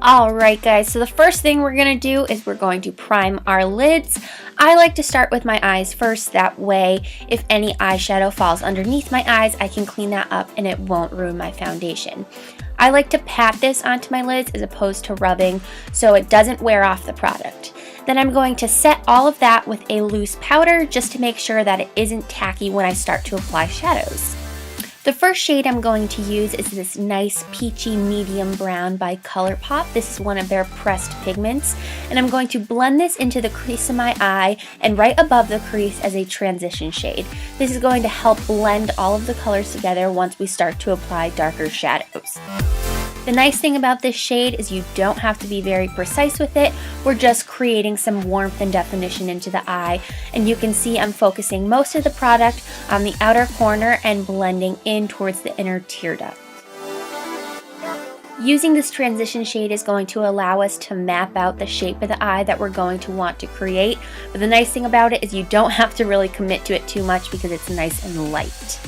Alright guys, so the first thing we're going to do is we're going to prime our lids. I like to start with my eyes first, that way if any eyeshadow falls underneath my eyes, I can clean that up and it won't ruin my foundation. I like to pat this onto my lids as opposed to rubbing so it doesn't wear off the product. Then I'm going to set all of that with a loose powder just to make sure that it isn't tacky when I start to apply shadows. The first shade I'm going to use is this nice peachy medium brown by ColourPop. This is one of their pressed pigments, and I'm going to blend this into the crease of my eye and right above the crease as a transition shade. This is going to help blend all of the colors together once we start to apply darker shadows. The nice thing about this shade is you don't have to be very precise with it. We're just creating some warmth and definition into the eye, and you can see I'm focusing most of the product on the outer corner and blending in towards the inner tear duct. Using this transition shade is going to allow us to map out the shape of the eye that we're going to want to create, but the nice thing about it is you don't have to really commit to it too much because it's nice and light.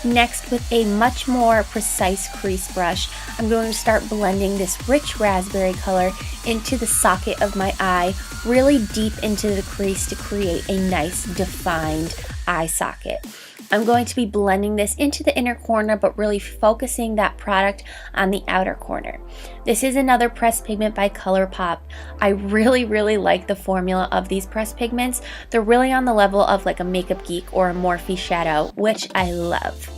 Next, with a much more precise crease brush, I'm going to start blending this rich raspberry color into the socket of my eye, really deep into the crease to create a nice defined eye socket. I'm going to be blending this into the inner corner, but really focusing that product on the outer corner. This is another pressed pigment by ColourPop. I really like the formula of these pressed pigments. They're really on the level of like a Makeup Geek or a Morphe shadow, which I love.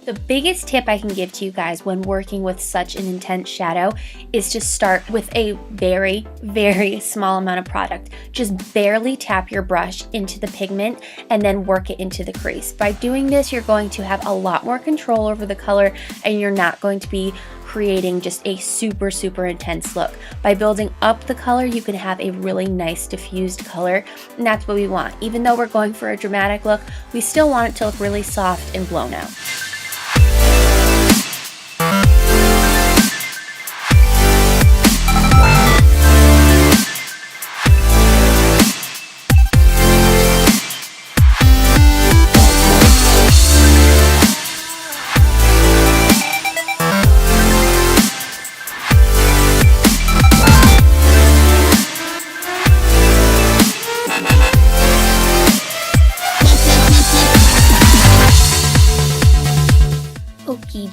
The biggest tip I can give to you guys when working with such an intense shadow is to start with a very small amount of product. Just barely tap your brush into the pigment and then work it into the crease. By doing this, you're going to have a lot more control over the color and you're not going to be creating just a super intense look. By building up the color, you can have a really nice diffused color, and that's what we want. Even though we're going for a dramatic look, we still want it to look really soft and blown out.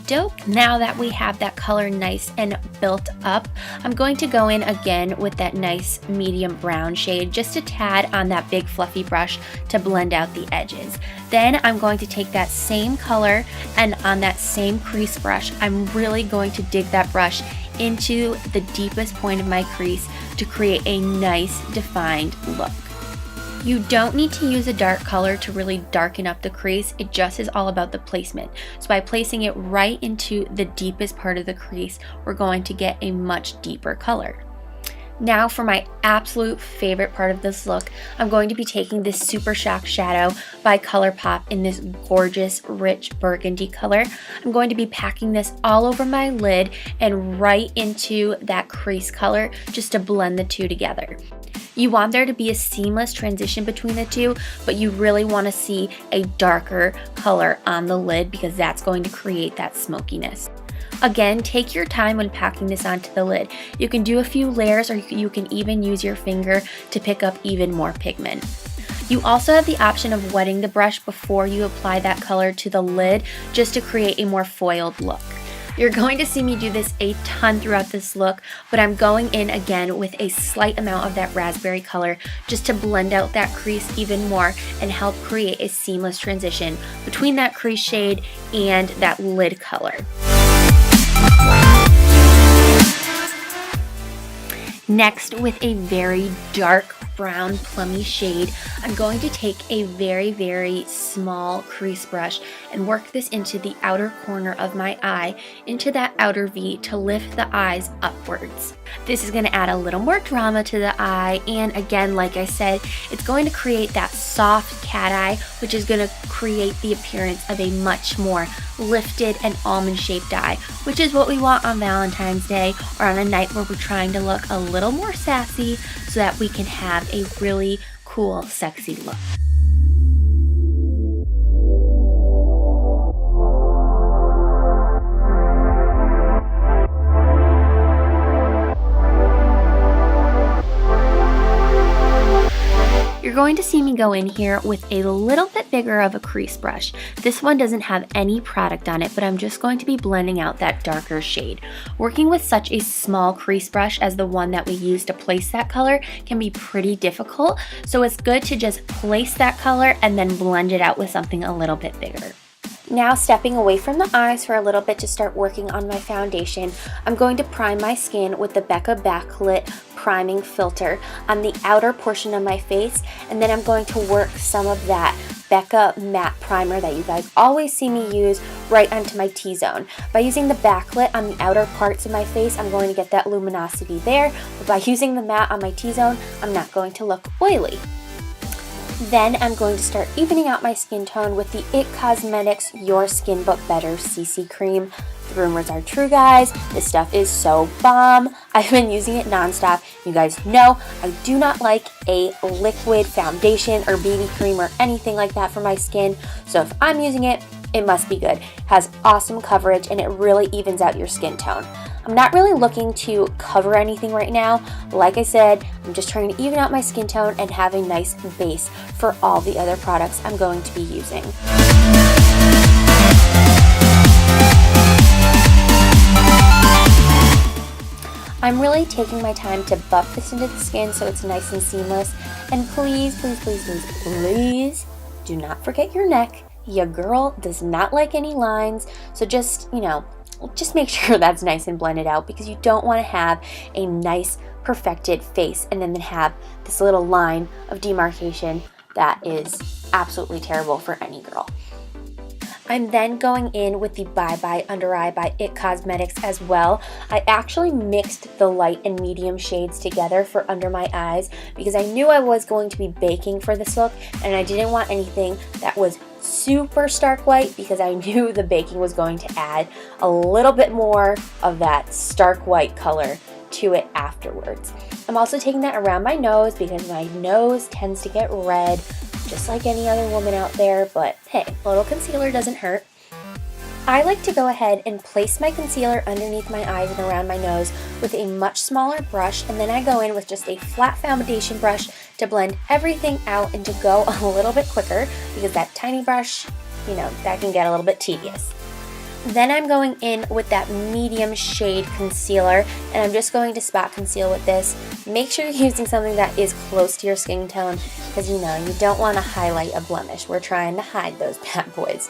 Dope. Now that we have that color nice and built up, I'm going to go in again with that nice medium brown shade, just a tad on that big fluffy brush to blend out the edges. Then I'm going to take that same color and on that same crease brush, I'm really going to dig that brush into the deepest point of my crease to create a nice defined look. You don't need to use a dark color to really darken up the crease, it just is all about the placement. So by placing it right into the deepest part of the crease, we're going to get a much deeper color. Now for my absolute favorite part of this look, I'm going to be taking this Super Shock shadow by ColourPop in this gorgeous rich burgundy color. I'm going to be packing this all over my lid and right into that crease color just to blend the two together. You want there to be a seamless transition between the two, but you really want to see a darker color on the lid because that's going to create that smokiness. Again, take your time when packing this onto the lid. You can do a few layers or you can even use your finger to pick up even more pigment. You also have the option of wetting the brush before you apply that color to the lid just to create a more foiled look. You're going to see me do this a ton throughout this look, but I'm going in again with a slight amount of that raspberry color just to blend out that crease even more and help create a seamless transition between that crease shade and that lid color. Next, with a very dark brown plummy shade, I'm going to take a very small crease brush and work this into the outer corner of my eye, into that outer V to lift the eyes upwards. This is going to add a little more drama to the eye, and again, like I said, it's going to create that soft cat eye, which is going to create the appearance of a much more lifted and almond shaped eye, which is what we want on Valentine's Day or on a night where we're trying to look a little more sassy so that we can have a really cool, sexy look. You're going to see me go in here with a little bit bigger of a crease brush. This one doesn't have any product on it, but I'm just going to be blending out that darker shade. Working with such a small crease brush as the one that we use to place that color can be pretty difficult, so it's good to just place that color and then blend it out with something a little bit bigger. Now stepping away from the eyes for a little bit to start working on my foundation, I'm going to prime my skin with the BECCA Backlit priming filter on the outer portion of my face, and then I'm going to work some of that BECCA matte primer that you guys always see me use right onto my T-zone. By using the backlit on the outer parts of my face, I'm going to get that luminosity there, but by using the matte on my T-zone, I'm not going to look oily. Then I'm going to start evening out my skin tone with the IT Cosmetics Your Skin But Better CC Cream. The rumors are true, guys. This stuff is so bomb. I've been using it nonstop. You guys know I do not like a liquid foundation or BB cream or anything like that for my skin. So if I'm using it, it must be good. It has awesome coverage and it really evens out your skin tone. I'm not really looking to cover anything right now. Like I said, I'm just trying to even out my skin tone and have a nice base for all the other products I'm going to be using. I'm really taking my time to buff this into the skin so it's nice and seamless. And please, please, please, please, please do not forget your neck. Your girl does not like any lines, so just make sure that's nice and blended out, because you don't want to have a nice perfected face and then have this little line of demarcation that is absolutely terrible for any girl. I'm then going in with the Bye Bye Under Eye by IT Cosmetics as well. I actually mixed the light and medium shades together for under my eyes because I knew I was going to be baking for this look, and I didn't want anything that was super stark white because I knew the baking was going to add a little bit more of that stark white color to it afterwards. I'm also taking that around my nose because my nose tends to get red just like any other woman out there, but hey, a little concealer doesn't hurt. I like to go ahead and place my concealer underneath my eyes and around my nose with a much smaller brush, and then I go in with just a flat foundation brush to blend everything out and to go a little bit quicker because that tiny brush, that can get a little bit tedious. Then I'm going in with that medium shade concealer, and I'm just going to spot conceal with this. Make sure you're using something that is close to your skin tone because you don't want to highlight a blemish. We're trying to hide those bad boys.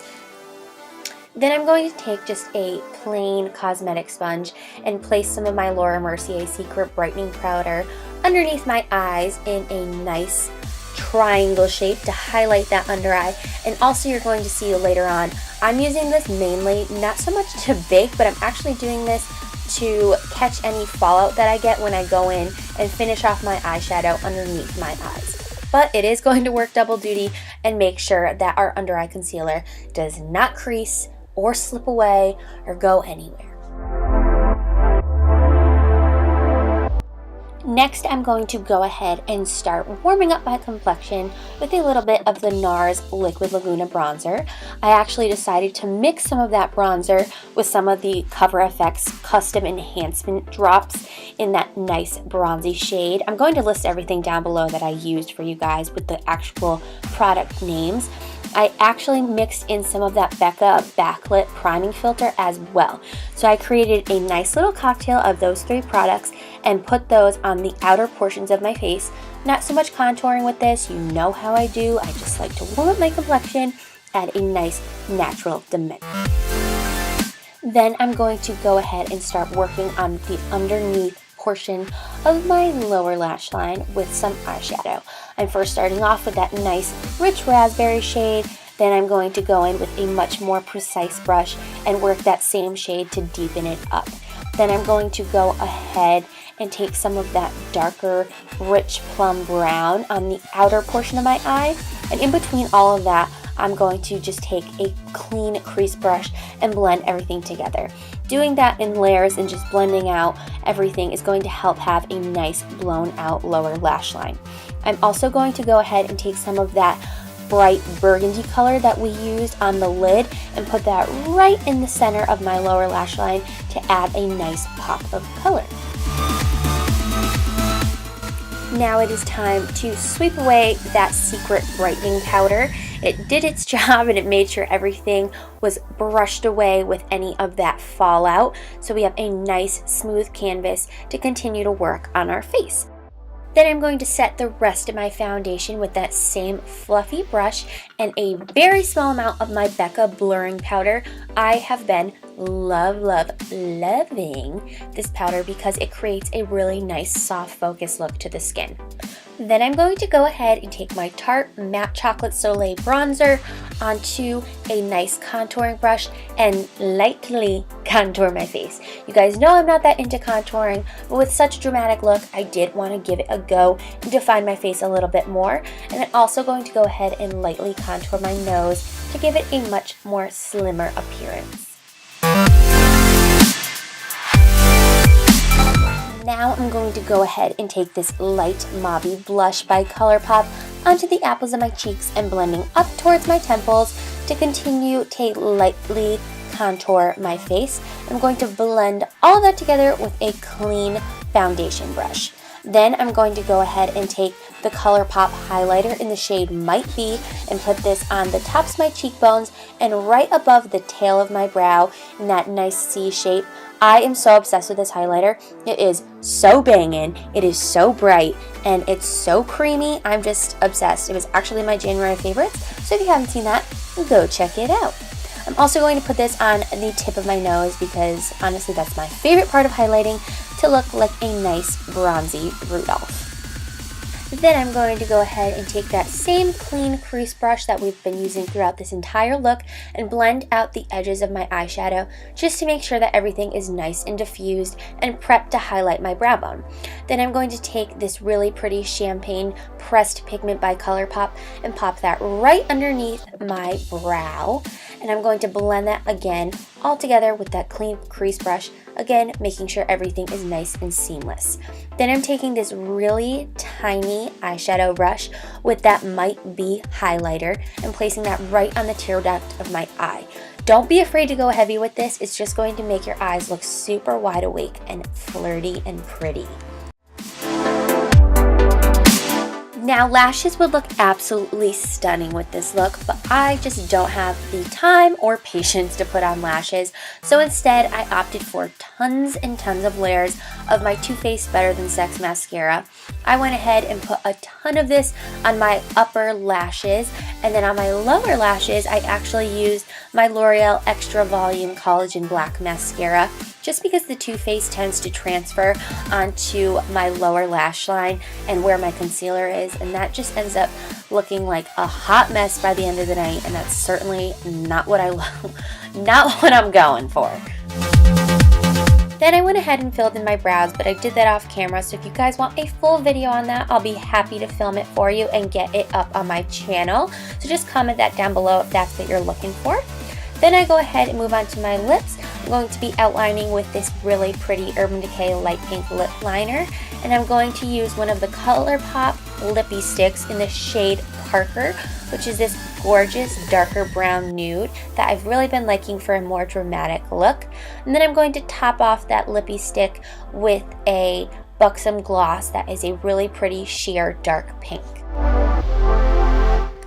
Then I'm going to take just a plain cosmetic sponge and place some of my Mercier Secret Brightening Powder underneath my eyes in a nice triangle shape to highlight that under eye. And also you're going to see later on, I'm using this mainly not so much to bake, but I'm actually doing this to catch any fallout that I get when I go in and finish off my eyeshadow underneath my eyes. But it is going to work double duty and make sure that our under eye concealer does not crease or slip away or go anywhere. Next, I'm going to go ahead and start warming up my complexion with a little bit of the NARS Liquid Laguna bronzer. I actually decided to mix some of that bronzer with some of the Cover FX Custom Enhancement drops in that nice bronzy shade. I'm going to list everything down below that I used for you guys with the actual product names. I actually mixed in some of that BECCA Backlit priming filter as well. So I created a nice little cocktail of those three products and put those on the outer portions of my face. Not so much contouring with this, you know how I do. I just like to warm up my complexion, add a nice natural dimension. Then I'm going to go ahead and start working on the underneath portion of my lower lash line with some eyeshadow. I'm first starting off with that nice rich raspberry shade, then I'm going to go in with a much more precise brush and work that same shade to deepen it up. Then I'm going to go ahead and take some of that darker rich plum brown on the outer portion of my eye, and in between all of that I'm going to just take a clean crease brush and blend everything together. Doing that in layers and just blending out everything is going to help have a nice blown out lower lash line. I'm also going to go ahead and take some of that bright burgundy color that we used on the lid and put that right in the center of my lower lash line to add a nice pop of color. Now it is time to sweep away that secret brightening powder. It did its job and it made sure everything was brushed away with any of that fallout. So we have a nice smooth canvas to continue to work on our face. Then I'm going to set the rest of my foundation with that same fluffy brush and a very small amount of my BECCA blurring powder. I have been loving this powder because it creates a really nice soft focus look to the skin. Then I'm going to go ahead and take my Tarte Matte Chocolate Soleil bronzer onto a nice contouring brush and lightly contour my face. You guys know I'm not that into contouring, but with such a dramatic look, I did want to give it a go and define my face a little bit more. And I'm also going to go ahead and lightly contour my nose to give it a much more slimmer appearance. Now I'm going to go ahead and take this light mauve blush by ColourPop onto the apples of my cheeks and blending up towards my temples to continue to lightly contour my face. I'm going to blend all of that together with a clean foundation brush. Then I'm going to go ahead and take the ColourPop highlighter in the shade Might Be and put this on the tops of my cheekbones and right above the tail of my brow in that nice C shape. I am so obsessed with this highlighter. It is so banging, it is so bright, and it's so creamy. I'm just obsessed. It was actually my January favorites, so if you haven't seen that, go check it out. I'm also going to put this on the tip of my nose because honestly that's my favorite part of highlighting, to look like a nice bronzy Rudolph. Then I'm going to go ahead and take that same clean crease brush that we've been using throughout this entire look and blend out the edges of my eyeshadow just to make sure that everything is nice and diffused and prepped to highlight my brow bone. Then I'm going to take this really pretty champagne pressed pigment by ColourPop and pop that right underneath my brow. And I'm going to blend that again all together with that clean crease brush, again making sure everything is nice and seamless. Then I'm taking this really tiny eyeshadow brush with that Might Be highlighter and placing that right on the tear duct of my eye. Don't be afraid to go heavy with this, it's just going to make your eyes look super wide awake and flirty and pretty. Now lashes would look absolutely stunning with this look, but I just don't have the time or patience to put on lashes, so instead I opted for tons and tons of layers of my Too Faced Better Than Sex mascara. I went ahead and put a ton of this on my upper lashes, and then on my lower lashes I actually used my L'Oreal Extra Volume Collagen Black Mascara, just because the Too Faced tends to transfer onto my lower lash line and where my concealer is, and that just ends up looking like a hot mess by the end of the night, and that's certainly not what I'm going for. Then I went ahead and filled in my brows, but I did that off camera, so if you guys want a full video on that, I'll be happy to film it for you and get it up on my channel. So just comment that down below if that's what you're looking for. Then I go ahead and move on to my lips. I'm going to be outlining with this really pretty Urban Decay light pink lip liner, and I'm going to use one of the ColourPop Lippie sticks in the shade Parker, which is this gorgeous darker brown nude that I've really been liking for a more dramatic look. And then I'm going to top off that Lippie stick with a Buxom gloss that is a really pretty sheer dark pink.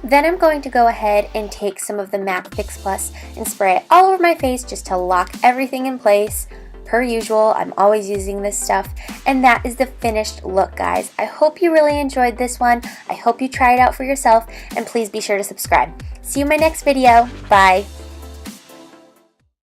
Then I'm going to go ahead and take some of the MAC Fix Plus and spray it all over my face just to lock everything in place. Per usual, I'm always using this stuff, and that is the finished look, guys. I hope you really enjoyed this one. I hope you try it out for yourself, and please be sure to subscribe. See you in my next video. Bye.